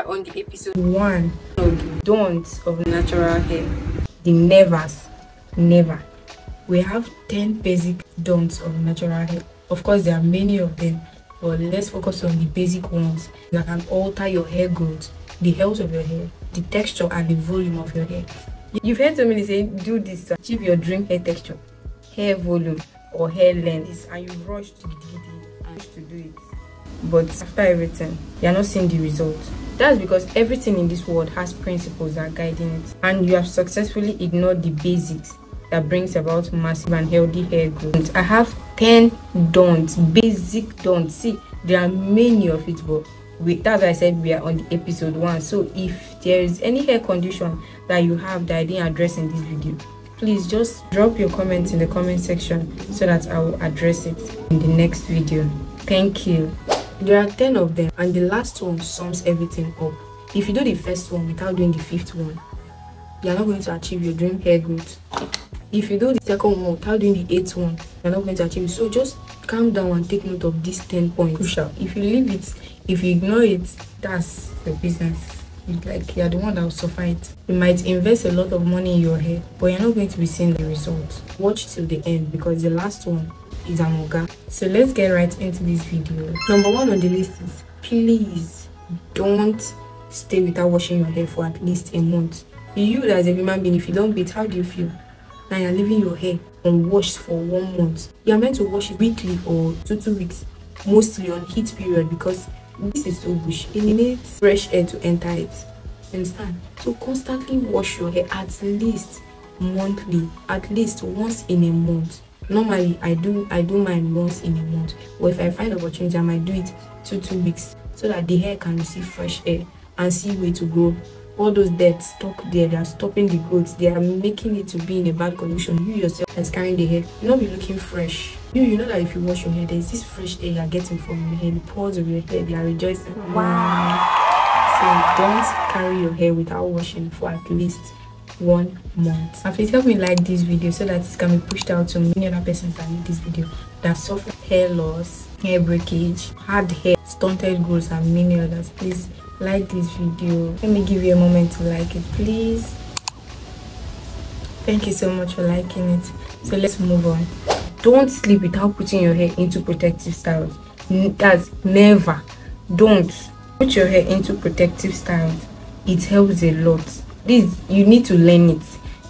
on the episode 1 of the don'ts of natural hair, the nevers. Never. We have 10 basic don'ts of natural hair. Of course, there are many of them, but let's focus on the basic ones that can alter your hair growth, the health of your hair, the texture and the volume of your hair. You've heard so many say, do this to achieve your dream hair texture, hair volume, or hair length, and you rush to do it. But after everything, you're not seeing the result. That's because everything in this world has principles that are guiding it, and you have successfully ignored the basics that brings about massive and healthy hair growth. I have 10 don'ts, basic don'ts. See, there are many of it, but that's why I said we are on the episode 1. So if there is any hair condition that you have that I didn't address in this video, please just drop your comments in the comment section so that I will address it in the next video. Thank you. There are 10 of them, and the last one sums everything up. If you do the first one without doing the 5th one, you're not going to achieve your dream hair growth. If you do the second one without doing the 8th one, you're not going to achieve it. So just calm down and take note of these 10 points. Crucial. If you leave it, if you ignore it, that's your business. It's like you're the one that will suffer it. You might invest a lot of money in your hair, but you're not going to be seeing the result. Watch till the end, because the last one is an oga. So let's get right into this video. Number 1 on the list is, please don't stay without washing your hair for at least a month. You as a human being, if you don't bathe, how do you feel? Now you're leaving your hair unwashed for 1 month. You're meant to wash it weekly or 2 weeks, mostly on heat period, because this is so bush. It needs fresh air to enter it. Understand? So constantly wash your hair at least monthly, at least once in a month. Normally I do mine once in a month, but if I find opportunity, I might do it 2 weeks, so that the hair can receive fresh air and see where to grow. All those dead stuck there, they are stopping the growth, they are making it to be in a bad condition. You yourself as carrying the hair, you'll not be looking fresh. You know that if you wash your hair, there's this fresh air you're getting from your hair, the pores of your hair, they are rejoicing. Wow. So don't carry your hair without washing for at least 1 month. And please help me like this video so that it can be pushed out to many other persons that need this video, that suffer hair loss, hair breakage, hard hair, stunted growth, and many others. Please like this video. Let me give you a moment to like it, please. Thank you so much for liking it. So let's move on. Don't sleep without putting your hair into protective styles. That's never. Don't put your hair into protective styles. It helps a lot. Please, you need to learn it.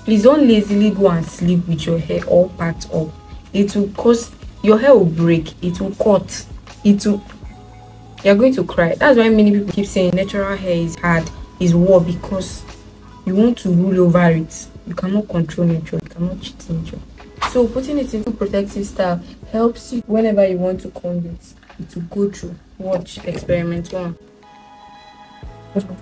Please don't lazily go and sleep with your hair all packed up. It will cause your hair will break, it will cut, you're going to cry. That's why many people keep saying natural hair is hard, is war, because you want to rule over it. You cannot control nature, you cannot cheat nature. So putting it into protective style helps you whenever you want to comb it. It will go through. Watch experiment 1. Perfect.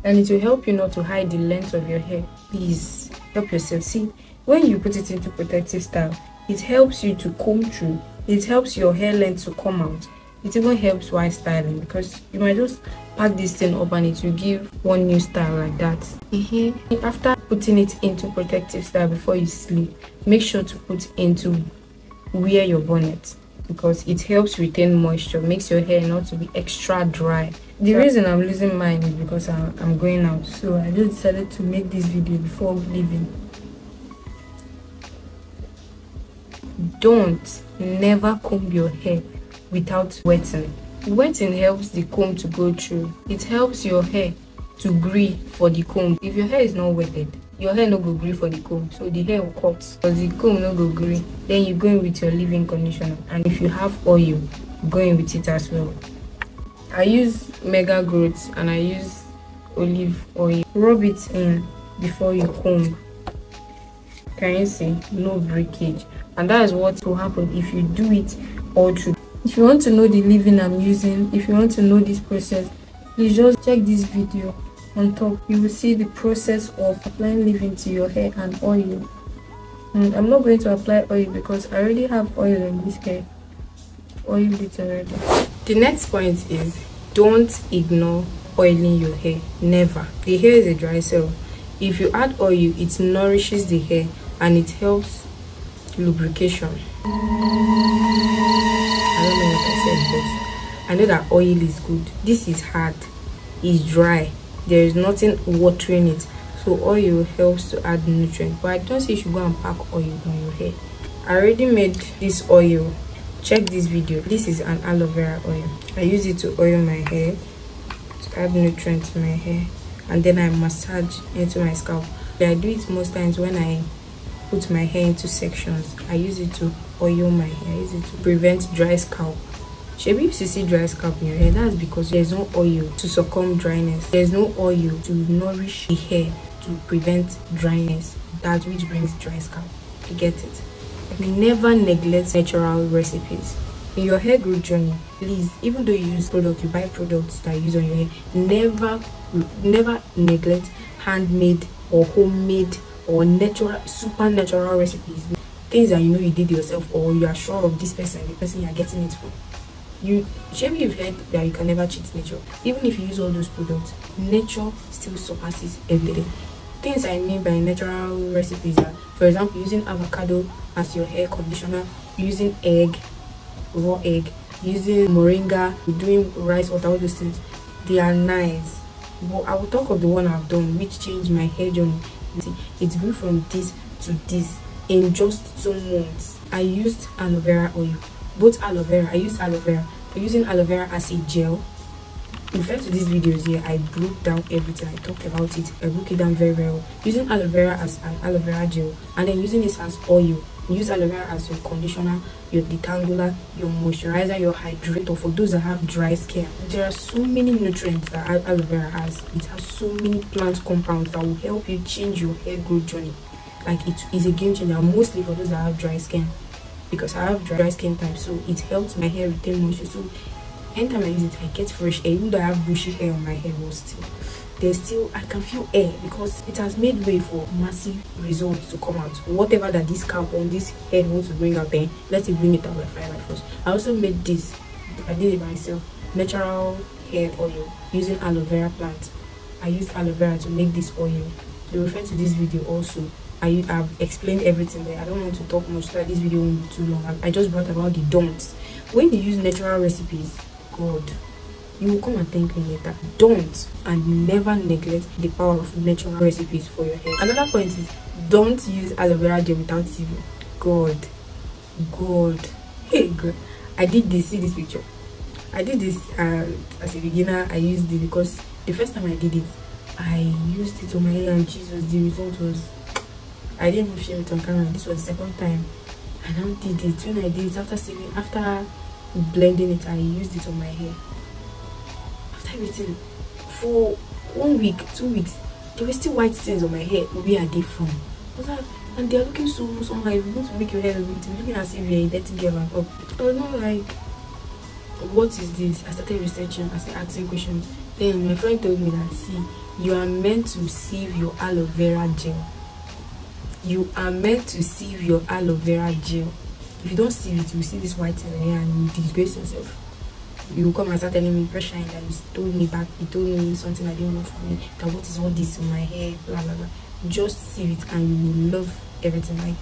And it will help you not to hide the length of your hair. Please help yourself. See, when you put it into protective style, it helps you to comb through. It helps your hair length to come out. It even helps while styling, because you might just pack this thing up and it will give one new style like that. After putting it into protective style before you sleep, make sure to put into wear your bonnet, because it helps retain moisture, makes your hair not to be extra dry. The reason I'm losing mine is because I'm going out, so I just decided to make this video before leaving. Don't never comb your hair without wetting. Wetting helps the comb to go through. It helps your hair to gree for the comb. If your hair is not wetted, your hair no go gree for the comb, so the hair will cut, because the comb no go gree. Then you go in with your leave-in conditioner, and if you have oil, go in with it as well. I use Mega Growth and I use olive oil. Rub it in before you comb. Can you see? No breakage. And that is what will happen if you do it all through. If you want to know the leave-in I'm using, if you want to know this process, please just check this video on top. You will see the process of applying leave-in to your hair and oil. I'm not going to apply oil because I already have oil in this hair. Oil it already. The next point is, don't ignore oiling your hair. Never. The hair is a dry cell. If you add oil, it nourishes the hair and it helps lubrication. I don't know what I said this. I know that oil is good. This is hard, it's dry, there is nothing watering it, so oil helps to add nutrient. But I don't say you should go and pack oil on your hair. I already made this oil. Check this video. This is an aloe vera oil. I use it to oil my hair, to add nutrient to my hair, and then I massage into my scalp. I do it most times when I put my hair into sections. I use it to oil my hair. I use it to prevent dry scalp. Maybe if you see dry scalp in your hair, that's because there's no oil to succumb dryness. There's no oil to nourish the hair to prevent dryness, that which brings dry scalp. You get it? Never neglect natural recipes in your hair growth journey. Please, even though you use products, you buy products that you use on your hair, never neglect handmade or homemade or natural, supernatural recipes. Things that you know you did yourself, or you are sure of this person, the person you are getting it from. Maybe you've heard that you can never cheat nature. Even if you use all those products, nature still surpasses everything. Things I mean by natural recipes are, for example, using avocado as your hair conditioner, using egg, raw egg, using moringa, doing rice water, all those things. They are nice. But I will talk of the one I've done, which changed my hair journey. It's grew from this to this in just 2 months. I used aloe vera oil. Both aloe vera, I used aloe vera. I'm using aloe vera as a gel. Refer to these videos here, I broke down everything. I talked about it. I broke it down very well. Using aloe vera as an aloe vera gel, and then using this as oil. Use aloe vera as your conditioner, your detangler, your moisturizer, your hydrator for those that have dry skin. There are so many nutrients that aloe vera has. It has so many plant compounds that will help you change your hair growth journey. Like, it is a game changer, mostly for those that have dry skin, because I have dry skin type, so it helps my hair retain moisture. So anytime I use it, I get fresh air. Even though I have bushy hair on my hair, I can feel air, because it has made way for massive results to come out. Whatever that this scalp on this head wants to bring out, then let it bring it out by fire first. I also made this. I did it myself. Natural hair oil using aloe vera plant. I used aloe vera to make this oil. So refer to this video also. I've explained everything there. I don't want to talk much, so that this video won't be too long. I just brought about the don'ts. When you use natural recipes, God, you will come and thank me later. Don't and never neglect the power of natural recipes for your hair. Another point is, don't use aloe vera gel without sieving. God, hey God, I did this. See this picture? I did this as a beginner. I used it because the first time I did it, I used it on my hair, and Jesus, the result was, I didn't even film it on camera. This was the second time. I now did it. When I did it, after blending it, I used it on my hair. After everything, for 1 week, 2 weeks, there were still white stains on my hair. Where are they from? And they're looking so somehow. If you want to make your hair looking as if you're a dirty girl and up. I was not like, what is this? I started researching. I started asking questions. Then my friend told me that, see, you are meant to sieve your aloe vera gel. You are meant to sieve your aloe vera gel. If you don't sieve it, you will see this white in here and you disgrace yourself. You will come and start telling me pressure that you told me back, you told me something I didn't know from me, that what is all this in my hair, blah blah blah. Just sieve it and you will love everything. Like,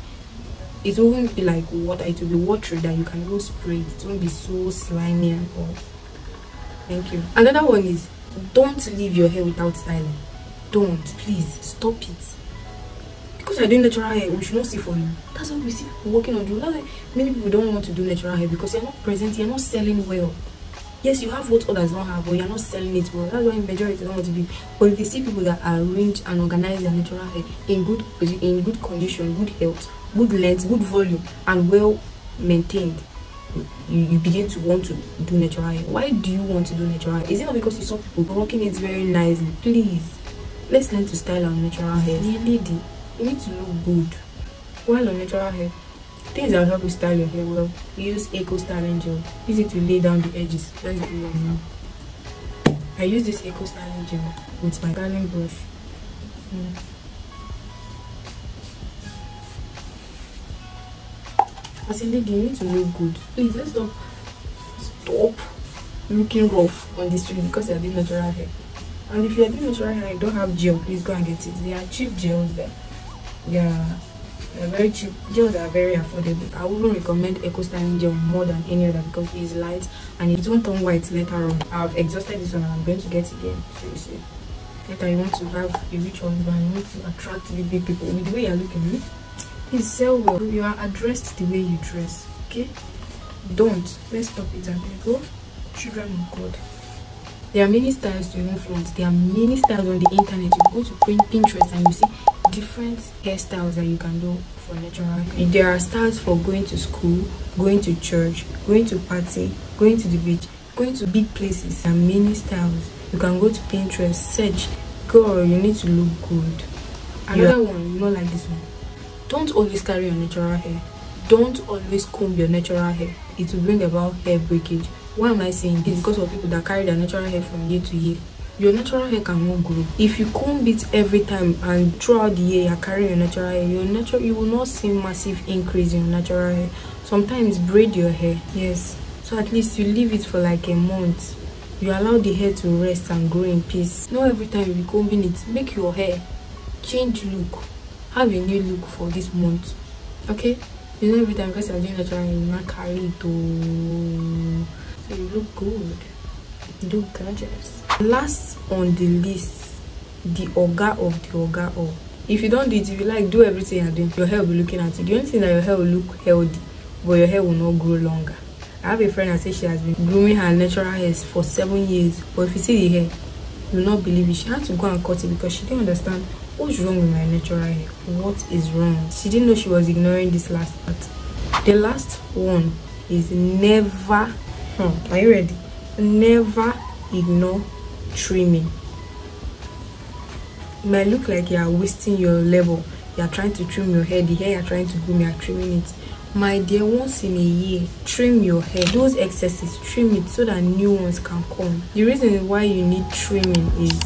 it won't be like water, it will be watery that you can go spray it. It won't be so slimy and all. Thank you. Another one is, don't leave your hair without styling. Don't, please stop it. Because you're doing natural hair, we should not see for you. That's why we see people working on you. That's why many people don't want to do natural hair, because you're not present, you're not selling well. Yes, you have what others don't have, but you're not selling it well. That's why majority don't want to do it. But if they see people that arrange and organize their natural hair in good condition, good health, good length, good volume, and well maintained, you begin to want to do natural hair. Why do you want to do natural hair? Is it not because you saw people rocking it very nicely? Please, let's learn to style our natural hair. You need to look good while on natural hair. Things that will help you style your hair well. Use Eco Styling Gel. Use it to lay down the edges. Let's do it now. I use this Eco Styling Gel with my styling brush. As a lady, you need to look good. Please, let's stop looking rough on the street because you're doing natural hair. And if you're doing natural hair and you don't have gel, please go and get it. There are cheap gels there. Yeah, They're very cheap. Gels are very affordable. I wouldn't recommend Eco Styling Gel more than any other because it's light and it won't turn white later on. I've exhausted this one and I'm going to get it again. Seriously. Later you want to have a rich husband, you want to attract the big people with the way you're looking. Please sell well. You are addressed the way you dress. Okay? Don't. Let's stop it and go. Children of God. There are many styles to influence. There are many styles on the internet. You go to Pinterest and you see different hairstyles that you can do for natural hair. There are styles for going to school, going to church, going to party, going to the beach, going to big places. There are many styles. You can go to Pinterest, search. Girl, you need to look good. Another one, you know, like this one. Don't always carry your natural hair. Don't always comb your natural hair. It will bring about hair breakage. Why am I saying this? Because of people that carry their natural hair from year to year. Your natural hair cannot grow. If you comb it every time and throughout the year you're carrying your natural hair, you will not see massive increase in your natural hair. Sometimes braid your hair, yes. So at least you leave it for like a month. You allow the hair to rest and grow in peace. Not every time you be combing it. Make your hair change look. Have a new look for this month. Okay? You know, every time because you're doing natural hair, you not carry it to. So you look good. You look gorgeous. Last on the list, the oga of the oga of. If you don't do it, if you like do everything you're doing, your hair will be looking at you. The only thing that your hair will look healthy, but your hair will not grow longer. I have a friend that says she has been grooming her natural hair for 7 years, but if you see the hair, you will not believe it. She had to go and cut it because she didn't understand what's wrong with my natural hair. What is wrong? She didn't know she was ignoring this last part. The last one is never. Are you ready? Never ignore trimming. It might look like you are wasting your labor. You are trying to trim your hair. The hair you are trying to groom, you are trimming it. My dear, once in a year, trim your hair. Those excesses, trim it so that new ones can come. The reason why you need trimming is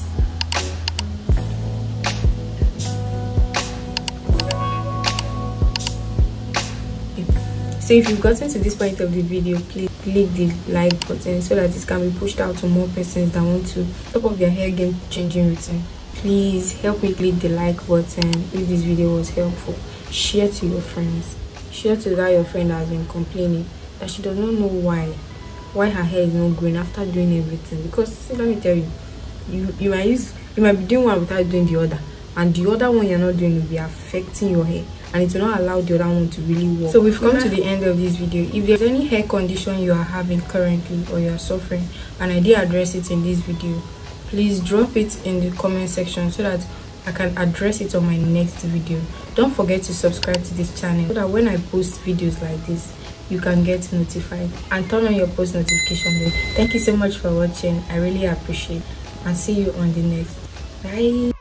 so if you've gotten to this point of the video, please click the like button so that it can be pushed out to more persons that want to top up their hair game changing routine. Please help me click the like button if this video was helpful. Share to your friends. Share to that your friend has been complaining that she does not know why her hair is not growing after doing everything. Because see, let me tell you, you might be doing one without doing the other, and the other one you're not doing will be affecting your hair, and it will not allow the other one to really work. So we've come to the end of this video. If there's any hair condition you are having currently or you are suffering and I did address it in this video, please drop it in the comment section so that I can address it on my next video. Don't forget to subscribe to this channel so that when I post videos like this, you can get notified, and turn on your post notification bell. Thank you so much for watching. I really appreciate it, and see you on the next. Bye.